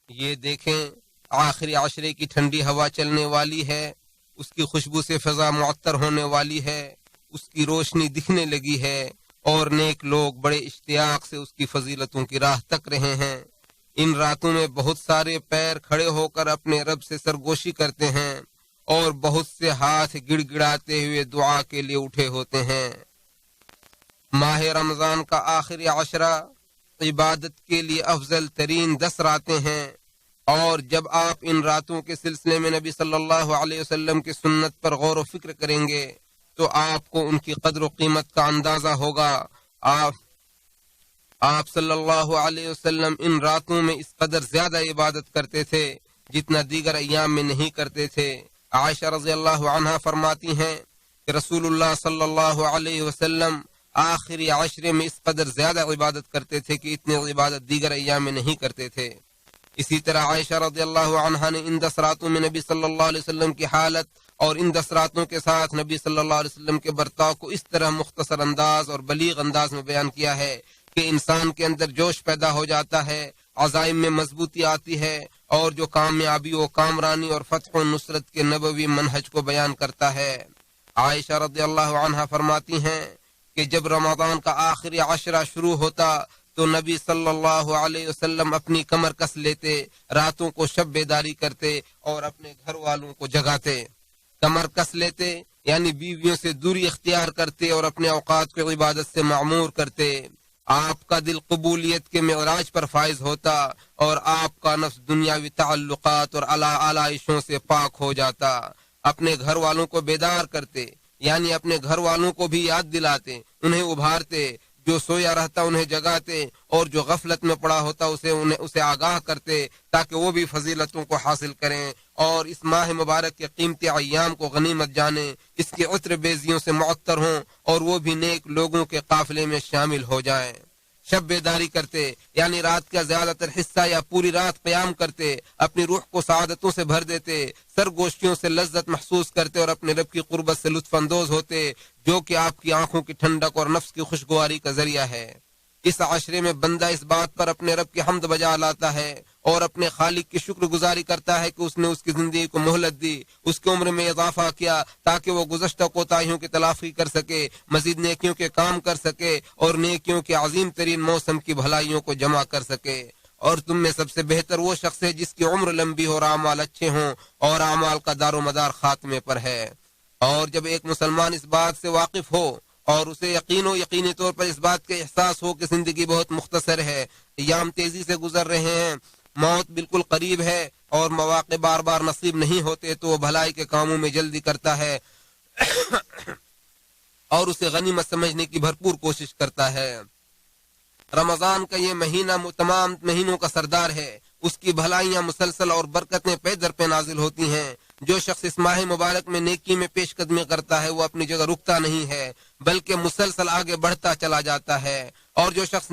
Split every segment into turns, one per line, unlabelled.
یہ دیکھیں آخری عشرے کی ٹھنڈی ہوا چلنے والی ہے، اس کی خوشبو سے فضا معطر ہونے والی ہے، اس کی روشنی دکھنے لگی ہے، اور نیک لوگ بڑے اشتیاق سے اس کی فضیلتوں کی راہ تک رہے ہیں۔ ان راتوں میں بہت سارے پیر کھڑے ہو کر اپنے رب سے سرگوشی کرتے ہیں، اور بہت سے ہاتھ گڑ گڑاتے ہوئے دعا کے لیے اٹھے ہوتے ہیں۔ ماہ رمضان کا آخری عشرہ عبادت کے لیے افضل ترین 10 راتیں ہیں، اور جب آپ ان راتوں کے سلسلے میں نبی صلی اللہ علیہ وسلم کی سنت پر غور و فکر کریں گے تو آپ کو ان کی قدر و قیمت کا اندازہ ہوگا۔ آپ صلی اللہ علیہ وسلم ان راتوں میں اس قدر زیادہ عبادت کرتے تھے جتنا دیگر ایام میں نہیں کرتے تھے۔ عائشہ رضی اللہ عنہا فرماتی ہیں کہ رسول اللہ صلی اللہ علیہ وسلم آخری عشرے میں اس قدر زیادہ عبادت کرتے تھے کہ اتنی عبادت دیگر ایام میں نہیں کرتے تھے۔ اسی طرح عائشہ رضی اللہ عنہا نے ان 10 راتوں میں نبی صلی اللہ علیہ وسلم کی حالت اور ان 10 راتوں کے ساتھ نبی صلی اللہ علیہ وسلم کے برتاؤ کو اس طرح مختصر انداز اور بلیغ انداز میں بیان کیا ہے کہ انسان کے اندر جوش پیدا ہو جاتا ہے، عزائم میں مضبوطی آتی ہے، اور جو کامیابی و کامرانی اور فتح و نصرت کے نبوی منہج کو بیان کرتا ہے۔ عائشہ رضی اللہ عنہا فرماتی ہیں کہ جب رمضان کا آخری عشرہ شروع ہوتا تو نبی صلی اللہ علیہ وسلم اپنی کمر کس لیتے، راتوں کو شب بیداری کرتے اور اپنے گھر والوں کو جگاتے۔ کمر کس لیتے یعنی بیویوں سے دوری اختیار کرتے اور اپنے اوقات کو عبادت سے معمور کرتے۔ آپ کا دل قبولیت کے معراج پر فائز ہوتا اور آپ کا نفس دنیاوی تعلقات اور علائشوں سے پاک ہو جاتا۔ اپنے گھر والوں کو بیدار کرتے یعنی اپنے گھر والوں کو بھی یاد دلاتے، انہیں ابھارتے، جو سویا رہتا انہیں جگاتے، اور جو غفلت میں پڑا ہوتا اسے آگاہ کرتے تاکہ وہ بھی فضیلتوں کو حاصل کریں اور اس ماہ مبارک کے قیمتی ایام کو غنیمت جانیں، اس کے عطر بیزیوں سے معطر ہوں اور وہ بھی نیک لوگوں کے قافلے میں شامل ہو جائیں۔ شب بیداری کرتے یعنی رات کا زیادہ تر حصہ یا پوری رات قیام کرتے، اپنی روح کو سعادتوں سے بھر دیتے، سرگوشیوں سے لذت محسوس کرتے اور اپنے رب کی قربت سے لطف اندوز ہوتے، جو کہ آپ کی آنکھوں کی ٹھنڈک اور نفس کی خوشگواری کا ذریعہ ہے۔ اس عشرے میں بندہ اس بات پر اپنے رب کی حمد بجا لاتا ہے اور اپنے خالق کی شکر گزاری کرتا ہے کہ اس نے اس کی زندگی کو مہلت دی، اس کی عمر میں اضافہ کیا تاکہ وہ گزشتہ کوتاہیوں کی تلافی کر سکے، مزید نیکیوں کے کام کر سکے اور نیکیوں کے عظیم ترین موسم کی بھلائیوں کو جمع کر سکے۔ اور تم میں سب سے بہتر وہ شخص ہے جس کی عمر لمبی ہو اور اعمال اچھے ہوں اور اعمال کا دار و مدار خاتمے پر ہے۔ اور جب ایک مسلمان اس بات سے واقف ہو اور اسے یقینی طور پر اس بات کا احساس ہو کہ زندگی بہت مختصر ہے، ایام تیزی سے گزر رہے ہیں، موت بالکل قریب ہے اور مواقع بار بار نصیب نہیں ہوتے، تو وہ بھلائی کے کاموں میں جلدی کرتا ہے اور اسے غنیمت سمجھنے کی بھرپور کوشش کرتا ہے۔ رمضان کا یہ مہینہ تمام مہینوں کا سردار ہے، اس کی بھلائیاں مسلسل اور برکتیں پے در پہ نازل ہوتی ہیں۔ جو شخص اس ماہ مبارک میں نیکی میں پیش قدمی کرتا ہے وہ اپنی جگہ رکتا نہیں ہے بلکہ مسلسل آگے بڑھتا چلا جاتا ہے، اور جو شخص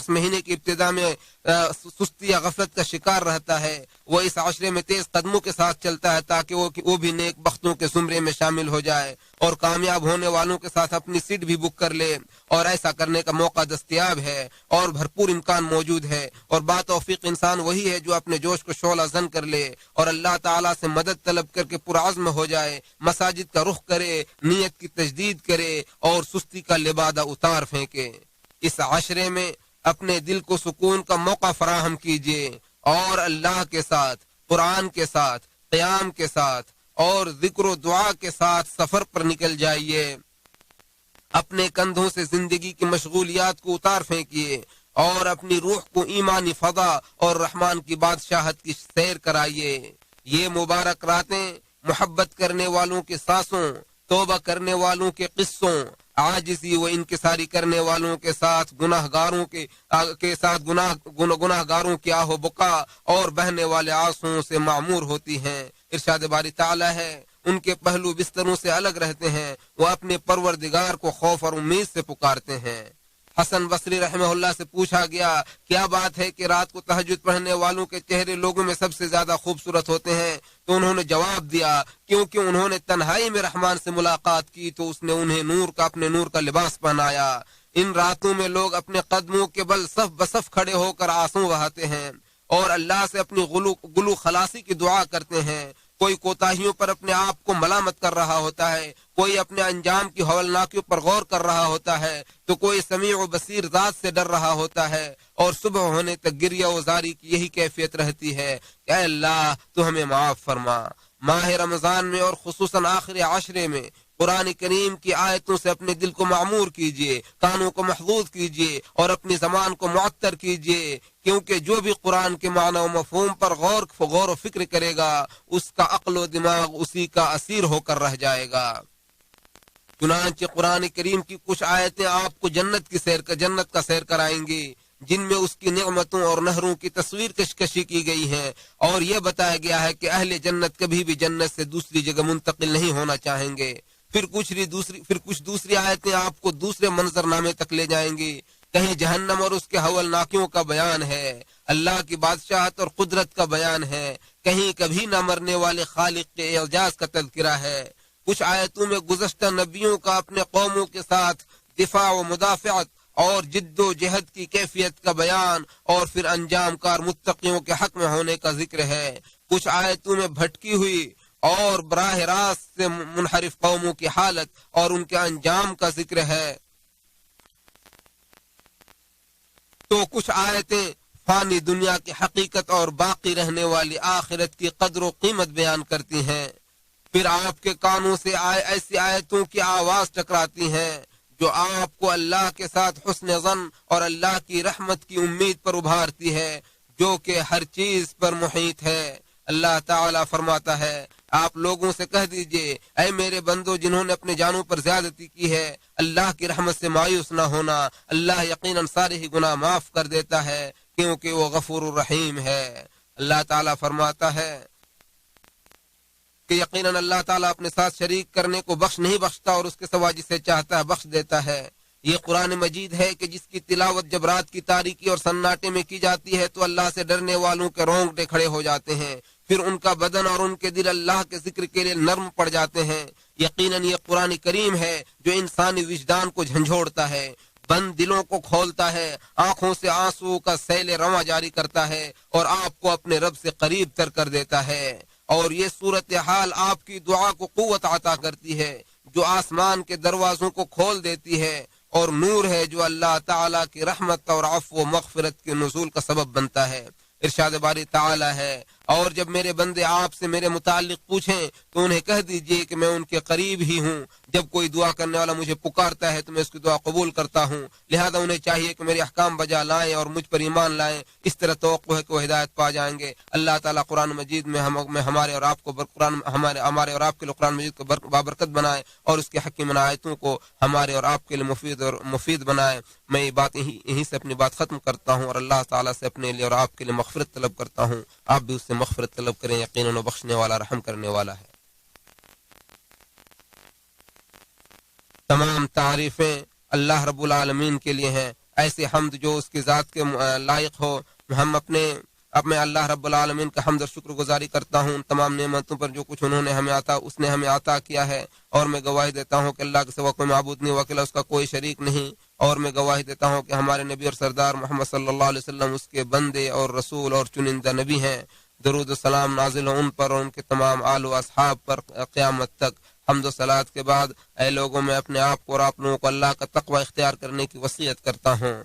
مہینے کی ابتدا میں سستی یا غفلت کا شکار رہتا ہے وہ اس عشرے میں تیز قدموں کے ساتھ چلتا ہے تاکہ وہ بھی نیک بختوں کے زمرے میں شامل ہو جائے اور کامیاب ہونے والوں کے ساتھ اپنی سیٹ بھی بک کر لے، اور ایسا کرنے کا موقع دستیاب ہے اور بھرپور امکان موجود ہے۔ اور توفیق انسان وہی ہے جو اپنے جوش کو شعلہ زن کر لے اور اللہ تعالیٰ سے مدد طلب کر کے پرعزم ہو جائے، مساجد کا رخ کرے، نیت کی تجدید کرے اور سستی کا لبادہ اتار پھینکے۔ اس عشرے میں اپنے دل کو سکون کا موقع فراہم کیجیے اور اللہ کے ساتھ، قرآن کے ساتھ، قیام کے ساتھ اور ذکر و دعا کے ساتھ سفر پر نکل جائیے۔ اپنے کندھوں سے زندگی کی مشغولیات کو اتار پھینکیے اور اپنی روح کو ایمانی فضا اور رحمان کی بادشاہت کی سیر کرائیے۔ یہ مبارک راتیں محبت کرنے والوں کے سانسوں، توبہ کرنے والوں کے قصوں، عاجزی و انکساری کرنے والوں کے ساتھ گناہگاروں کی آہ و بکا اور بہنے والے آنسوؤں سے معمور ہوتی ہیں۔ ارشاد باری تعالی ہے، ان کے پہلو بستروں سے الگ رہتے ہیں، وہ اپنے پروردگار کو خوف اور امید سے پکارتے ہیں۔ حسن بصری رحمہ اللہ سے پوچھا گیا کیا بات ہے کہ رات کو تہجد پڑھنے والوں کے چہرے لوگوں میں سب سے زیادہ خوبصورت ہوتے ہیں؟ تو انہوں نے جواب دیا کیونکہ انہوں نے تنہائی میں رحمان سے ملاقات کی تو اس نے انہیں اپنے نور کا لباس پہنایا۔ ان راتوں میں لوگ اپنے قدموں کے بل صف بصف کھڑے ہو کر آنسو بہاتے ہیں اور اللہ سے اپنی گلو خلاصی کی دعا کرتے ہیں، کوئی کوتاہیوں پر اپنے آپ کو ملامت کر رہا ہوتا ہے، کوئی اپنے انجام کی ہولناکیوں پر غور کر رہا ہوتا ہے، تو کوئی سمیع و بصیر ذات سے ڈر رہا ہوتا ہے، اور صبح ہونے تک گریہ و زاری کی یہی کیفیت رہتی ہے کہ اے اللہ تو ہمیں معاف فرما۔ ماہ رمضان میں اور خصوصاً آخری عشرے میں قرآن کریم کی آیتوں سے اپنے دل کو معمور کیجئے، کانوں کو محفوظ کیجئے اور اپنی زبان کو معطر کیجئے، کیونکہ جو بھی قرآن کے معنی و مفہوم پر غور و فکر کرے گا اس کا عقل و دماغ اسی کا اسیر ہو کر رہ جائے گا۔ چنانچہ قرآن کریم کی کچھ آیتیں آپ کو جنت کا سیر کرائیں گی، جن میں اس کی نعمتوں اور نہروں کی تصویر کشی کی گئی ہے، اور یہ بتایا گیا ہے کہ اہل جنت کبھی بھی جنت سے دوسری جگہ منتقل نہیں ہونا چاہیں گے۔ پھر کچھ دوسری آیتیں آپ کو دوسرے منظر نامے تک لے جائیں گی، کہیں جہنم اور اس کے ہولناکیوں کا بیان ہے، اللہ کی بادشاہت اور قدرت کا بیان ہے، کہیں کبھی نہ مرنے والے خالق کے اعجاز کا تذکرہ ہے۔ کچھ آیتوں میں گزشتہ نبیوں کا اپنے قوموں کے ساتھ دفاع و مدافعت اور جد و جہد کی کیفیت کا بیان، اور پھر انجام کار متقیوں کے حق میں ہونے کا ذکر ہے۔ کچھ آیتوں میں بھٹکی ہوئی اور براہ راست سے منحرف قوموں کی حالت اور ان کے انجام کا ذکر ہے، تو کچھ آیتیں فانی دنیا کی حقیقت اور باقی رہنے والی آخرت کی قدر و قیمت بیان کرتی ہیں۔ پھر آپ کے کانوں سے ایسی آیتوں کی آواز ٹکراتی ہیں جو آپ کو اللہ کے ساتھ حسن ظن اور اللہ کی رحمت کی امید پر ابھارتی ہے، جو کہ ہر چیز پر محیط ہے۔ اللہ تعالیٰ فرماتا ہے، آپ لوگوں سے کہہ دیجئے اے میرے بندو جنہوں نے اپنے جانوں پر زیادتی کی ہے، اللہ کی رحمت سے مایوس نہ ہونا، اللہ یقیناً سارے ہی گناہ معاف کر دیتا ہے کیونکہ وہ غفور الرحیم ہے۔ اللہ تعالیٰ فرماتا ہے کہ یقیناً اللہ تعالیٰ اپنے ساتھ شریک کرنے کو نہیں بخشتا، اور اس کے سوا جسے چاہتا ہے بخش دیتا ہے۔ یہ قرآن مجید ہے کہ جس کی تلاوت جب رات کی تاریکی اور سناٹے میں کی جاتی ہے تو اللہ سے ڈرنے والوں کے رونگٹے کھڑے ہو جاتے ہیں، پھر ان کا بدن اور ان کے دل اللہ کے ذکر کے لیے نرم پڑ جاتے ہیں۔ یقیناً یہ قرآن کریم ہے جو انسانی وجدان کو جھنجھوڑتا ہے، بند دلوں کو کھولتا ہے، آنکھوں سے آنسو کا سیل رواں جاری کرتا ہے اور آپ کو اپنے رب سے قریب تر کر دیتا ہے۔ اور یہ صورتحال آپ کی دعا کو قوت عطا کرتی ہے جو آسمان کے دروازوں کو کھول دیتی ہے، اور نور ہے جو اللہ تعالیٰ کی رحمت اور عفو و مغفرت کے نزول کا سبب بنتا ہے۔ ارشاد باری تعالیٰ ہے، اور جب میرے بندے آپ سے میرے متعلق پوچھیں تو انہیں کہہ دیجئے کہ میں ان کے قریب ہی ہوں، جب کوئی دعا کرنے والا مجھے پکارتا ہے تو میں اس کی دعا قبول کرتا ہوں، لہذا انہیں چاہیے کہ میرے احکام بجا لائیں اور مجھ پر ایمان لائیں، اس طرح توقع ہے کہ وہ ہدایت پا جائیں گے۔ اللہ تعالیٰ قرآن مجید میں ہمارے اور آپ کو ہمارے اور آپ کے لیے قرآن مجید کو بابرکت بنائے، اور اس کے حکیم آیتوں کو ہمارے اور آپ کے لیے مفید بنائے۔ میں یہ بات یہیں سے اپنی بات ختم کرتا ہوں، اور اللہ تعالیٰ سے اپنے لیے اور آپ کے لیے مغفرت طلب کرتا ہوں۔ آپ بھی اس سے مغفرت طلب کریں، یقیناً وہ بخشنے والا رحم کرنے والا ہے۔ تمام تعریفیں اللہ رب العالمین کے لیے ہیں، ایسے حمد جو اس کی ذات کے لائق ہو۔ اب میں اللہ رب العالمین کا حمد اور شکر گزاری کرتا ہوں ان تمام نعمتوں پر جو کچھ اس نے ہمیں عطا کیا ہے، اور میں گواہی دیتا ہوں کہ اللہ کے سوا کوئی معبود نہیں، وکیل اس کا کوئی شریک نہیں، اور میں گواہی دیتا ہوں کہ ہمارے نبی اور سردار محمد صلی اللہ علیہ وسلم اس کے بندے اور رسول اور چنندہ نبی ہیں۔ درود و سلام نازل ہو ان پر اور ان کے تمام آل و اصحاب پر قیامت تک۔ حمد و صلات کے بعد اے لوگوں میں اپنے آپ کو اور آپ لوگوں کو اللہ کا تقوی اختیار کرنے کی وصیت کرتا ہوں۔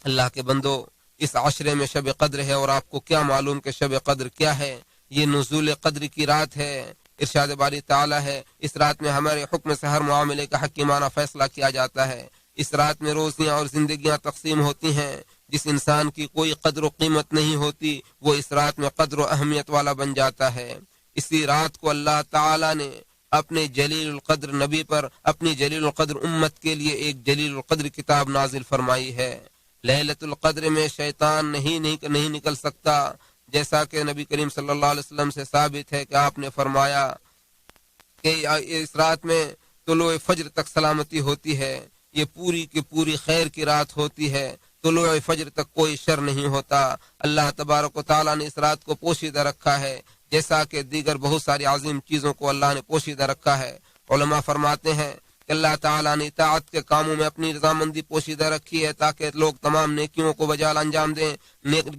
اللہ کے بندو، اس عشرے میں شب قدر ہے، اور آپ کو کیا معلوم کہ شب قدر کیا ہے؟ یہ نزول قدر کی رات ہے۔ ارشاد باری تعالیٰ ہے، اس رات میں ہمارے حکم سے ہر معاملے کا حکیمانہ فیصلہ کیا جاتا ہے۔ اس رات میں روزیاں اور زندگیاں تقسیم ہوتی ہیں۔ جس انسان کی کوئی قدر و قیمت نہیں ہوتی وہ اس رات میں قدر و اہمیت والا بن جاتا ہے۔ اسی رات کو اللہ تعالیٰ نے اپنے جلیل القدر نبی پر اپنی جلیل القدر امت کے لیے ایک جلیل القدر کتاب نازل فرمائی ہے۔ لیلۃ القدر میں شیطان نہیں نکل سکتا، جیسا کہ نبی کریم صلی اللہ علیہ وسلم سے ثابت ہے کہ آپ نے فرمایا کہ اس رات میں طلوع فجر تک سلامتی ہوتی ہے، یہ پوری کی پوری خیر کی رات ہوتی ہے، طلوع فجر تک کوئی شر نہیں ہوتا۔ اللہ تبارک و تعالیٰ نے اس رات کو پوشیدہ رکھا ہے، جیسا کہ دیگر بہت ساری عظیم چیزوں کو اللہ نے پوشیدہ رکھا ہے۔ علماء فرماتے ہیں کہ اللہ تعالیٰ نے اطاعت کے کاموں میں اپنی رضامندی پوشیدہ رکھی ہے تاکہ لوگ تمام نیکیوں کو بجال انجام دیں،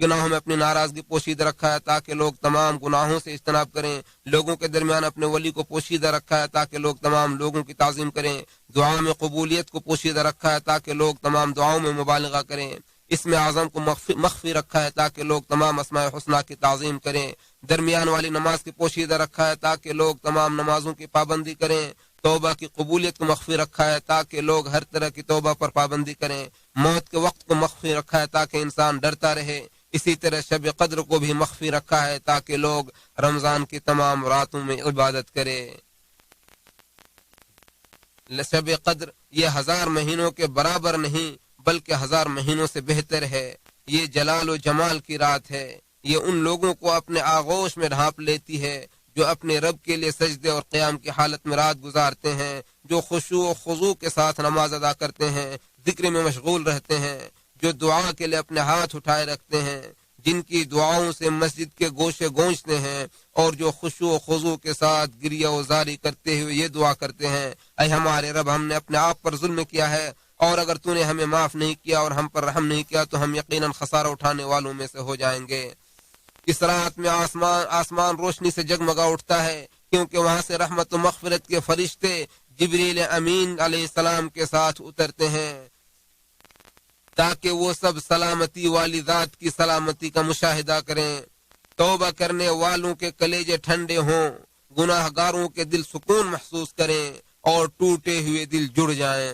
گناہوں میں اپنی ناراضگی پوشیدہ رکھا ہے تاکہ لوگ تمام گناہوں سے اجتناب کریں، لوگوں کے درمیان اپنے ولی کو پوشیدہ رکھا ہے تاکہ لوگ تمام لوگوں کی تعظیم کریں، دعا میں قبولیت کو پوشیدہ رکھا ہے تاکہ لوگ تمام دعاؤں میں مبالغہ کریں، اسم اعظم کو مخفی رکھا ہے تاکہ لوگ تمام اسماء حسنہ کی تعظیم کریں، درمیان والی نماز کی پوشیدہ رکھا ہے تاکہ لوگ تمام نمازوں کی پابندی کریں، توبہ کی قبولیت کو مخفی رکھا ہے تاکہ لوگ ہر طرح کی توبہ پر پابندی کریں، موت کے وقت کو مخفی رکھا ہے تاکہ انسان ڈرتا رہے، اسی طرح شب قدر کو بھی مخفی رکھا ہے تاکہ لوگ رمضان کی تمام راتوں میں عبادت کریں۔ شب قدر یہ 1000 مہینوں کے برابر نہیں بلکہ 1000 مہینوں سے بہتر ہے، یہ جلال و جمال کی رات ہے، یہ ان لوگوں کو اپنے آغوش میں ڈھانپ لیتی ہے جو اپنے رب کے لیے سجدے اور قیام کی حالت میں رات گزارتے ہیں، جو خشوع و خضوع کے ساتھ نماز ادا کرتے ہیں، ذکر میں مشغول رہتے ہیں، جو دعا کے لیے اپنے ہاتھ اٹھائے رکھتے ہیں، جن کی دعاؤں سے مسجد کے گوشے گونجتے ہیں، اور جو خشوع و خضوع کے ساتھ گریہ و زاری کرتے ہوئے یہ دعا کرتے ہیں، اے ہمارے رب، ہم نے اپنے آپ پر ظلم کیا ہے، اور اگر تو نے ہمیں معاف نہیں کیا اور ہم پر رحم نہیں کیا تو ہم یقیناً خسارہ اٹھانے والوں میں سے ہو جائیں گے۔ اس رات میں آسمان روشنی سے جگمگا اٹھتا ہے کیونکہ وہاں سے رحمت و مغفرت کے فرشتے جبریل امین علیہ السلام کے ساتھ اترتے ہیں تاکہ وہ سب سلامتی والی ذات کی سلامتی کا مشاہدہ کریں، توبہ کرنے والوں کے کلیجے ٹھنڈے ہوں، گناہ گاروں کے دل سکون محسوس کریں اور ٹوٹے ہوئے دل جڑ جائیں۔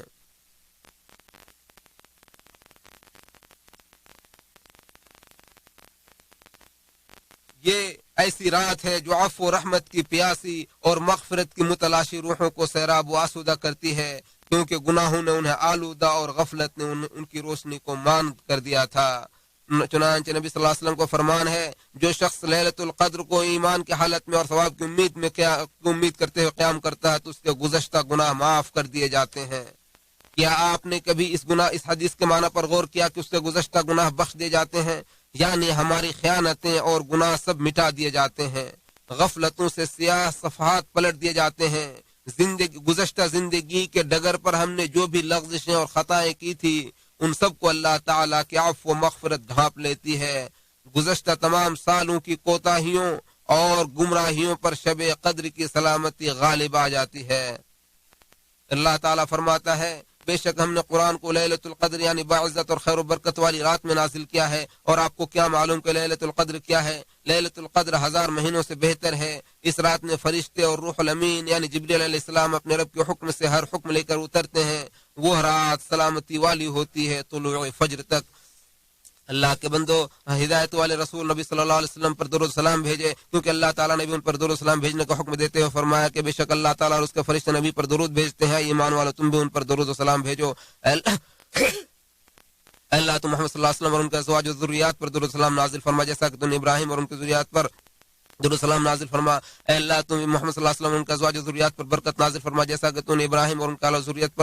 یہ ایسی رات ہے جو عفو و رحمت کی پیاسی اور مغفرت کی متلاشی روحوں کو سیراب و آسودہ کرتی ہے، کیونکہ گناہوں نے انہیں آلودہ اور غفلت نے ان کی روشنی کو ماند کر دیا تھا۔ چنانچہ نبی صلی اللہ علیہ وسلم کو فرمان ہے، جو شخص لیلۃ القدر کو ایمان کی حالت میں اور ثواب کی امید کرتے ہوئے قیام کرتا ہے تو اس کے گزشتہ گناہ معاف کر دیے جاتے ہیں۔ کیا آپ نے کبھی اس حدیث کے معنی پر غور کیا کہ اس کے گزشتہ گناہ بخش دیے جاتے ہیں؟ یعنی ہماری خیانتیں اور گناہ سب مٹا دیے جاتے ہیں، غفلتوں سے سیاہ صفحات پلٹ دیے جاتے ہیں، گزشتہ زندگی کے ڈگر پر ہم نے جو بھی لغزشیں اور خطائیں کی تھی ان سب کو اللہ تعالیٰ کی عفو و مغفرت ڈھانپ لیتی ہے، گزشتہ تمام سالوں کی کوتاہیوں اور گمراہیوں پر شب قدر کی سلامتی غالب آ جاتی ہے۔ اللہ تعالیٰ فرماتا ہے، بے شک ہم نے قرآن کو لیلۃ القدر یعنی باعزت اور خیر و برکت والی رات میں نازل کیا ہے، اور آپ کو کیا معلوم کہ لیلۃ القدر کیا ہے؟ لیلۃ القدر 1000 مہینوں سے بہتر ہے۔ اس رات میں فرشتے اور روح الامین یعنی جبریل علیہ السلام اپنے رب کے حکم سے ہر حکم لے کر اترتے ہیں، وہ رات سلامتی والی ہوتی ہے طلوع فجر تک۔ اللہ کے بندو، ہدایت والے رسول نبی صلی اللہ علیہ وسلم پر درود و سلام بھیجے، کیونکہ اللہ تعالیٰ نے بھی ان پر درود و سلام بھیجنے کا حکم دیتے ہوئے فرمایا کہ بے شک اللہ تعالیٰ اور اس کے فرشتے نبی پر درود بھیجتے ہیں، ایمان والو تم بھی ان پر درود و سلام بھیجو۔ اللہ تو محمد صلی اللہ علیہ وسلم اور ان کے ازواج و ذریات پر درود و سلام نازل فرما، جیسا کہ تم نے ابراہیم اور ان کی ذریات پر درود و سلام نازل فرما۔ اے اللہ تم محمد صلی اللہ علیہ وسلم اور ان کے ازواج و ذریات پر برکت نازل فرما، جیسا کہ تم نے ابراہیم اور ان کی ذریت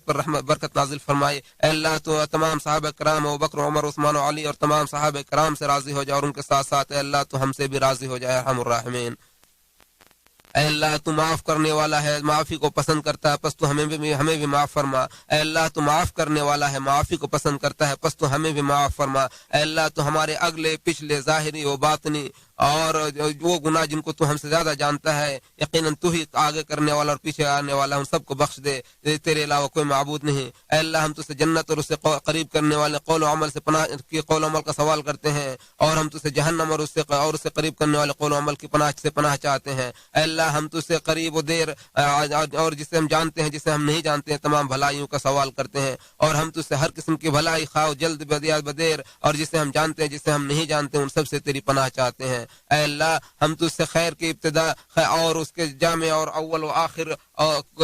پر رحمت برکت نازل فرمائے۔ اے اللہ تو تمام صحابہ کرام ابوبکر عمر عثمان و علی اور تمام صحابہ کرام سے راضی ہو جائے، اور ان کے ساتھ ساتھ اے اللہ تو ہم سے بھی راضی ہو جائے ارحم الراحمین۔ اے اللہ تو معاف کرنے والا ہے، معافی کو پسند کرتا ہے، پس تو ہمیں بھی معاف فرما۔ اے اللہ تو معاف کرنے والا ہے، معافی کو پسند کرتا ہے، پس تو ہمیں بھی معاف فرما۔ اے اللہ تو ہمارے اگلے پچھلے ظاہری و باطنی اور وہ گناہ جن کو تو ہم سے زیادہ جانتا ہے، یقیناً تو ہی آگے کرنے والا اور پیچھے آنے والا، ان سب کو بخش دے، تیرے علاوہ کوئی معبود نہیں۔ اے اللہ ہم تو سے جنت اور اس سے قریب کرنے والے قول و عمل سے پناہ کی قول و عمل کا سوال کرتے ہیں، اور ہم تو سے جہنم اور اس سے قریب کرنے والے قول و عمل کی پناہ چاہتے ہیں۔ اے اللہ ہم تو سے قریب و دیر اور جسے ہم جانتے ہیں جسے ہم نہیں جانتے ہیں تمام بھلائیوں کا سوال کرتے ہیں، اور ہم تو سے ہر قسم کی بھلائی خواہ جلد بدیر اور جسے ہم جانتے ہیں جسے ہم نہیں جانتے ان سب سے تیری پناہ چاہتے ہیں۔ اے اللہ ہم تجھ سے خیر کی ابتدا اور اس کے جامع اور اول و آخر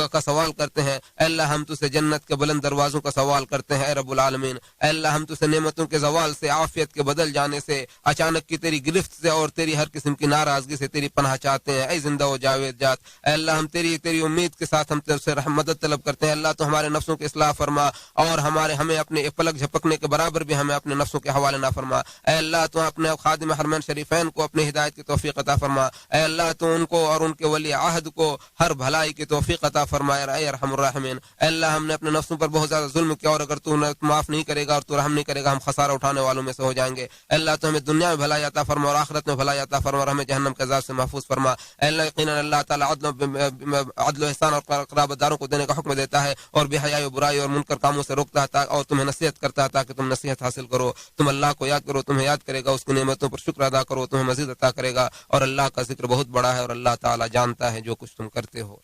کا سوال کرتے ہیں۔ اے اللہ ہم تجھ سے جنت کے بلند دروازوں کا سوال کرتے ہیں اے رب العالمین۔ اے اللہ ہم تجھ سے نعمتوں کے زوال سے، عافیت کے بدل جانے سے، اچانک کی تیری گرفت سے اور تیری ہر قسم کی ناراضگی سے تیری پناہ چاہتے ہیں اے زندہ و جاوید ذات۔ اے اللہ ہم تیری امید کے ساتھ ہم تجھ سے مدد طلب کرتے ہیں۔ اللہ تو ہمارے نفسوں کی اصلاح فرما، اور ہمیں اپنے پلک جھپکنے کے برابر بھی ہمیں اپنے نفسوں کے حوالے نہ فرما۔ اے اللہ تو اپنے خادم حرمین شریفین کو اپنے ہدایت کی توفیق عطا فرما، اے اللہ تو ان کو اور ان کے ولی عہد کو ہر بھلائی کی توفیق عطا فرما اے ارحم الراحمین۔ اے اللہ ہم نے اپنے نفسوں پر بہت زیادہ ظلم کیا، اور اگر تو معاف نہیں کرے گا اور تو رحم نہیں کرے گا ہم خسارہ اٹھانے والوں میں سے ہو جائیں گے۔ اے اللہ تو ہمیں دنیا میں بھلائی عطا فرما اور آخرت میں بھلائی عطا فرما اور ہمیں جہنم کے عذاب سے محفوظ فرما۔ اے اللہ یقینا اللہ تعالی عدل و احسان اور قرابت داروں کو دینے کا حکم دیتا ہے اور بے حیائی و برائی اور منکر کاموں سے روکتا ہے اور تمہیں نصیحت کرتا ہے تاکہ تم نصیحت حاصل کرو۔ تم اللہ کو یاد کرو، تمہیں یاد کرے گا، اس کی نعمتوں پر شکر ادا کرو، تمہیں مزید عطا کرے گا، اور اللہ کا ذکر بہت بڑا ہے اور اللہ تعالی جانتا ہے جو کچھ تم کرتے ہو۔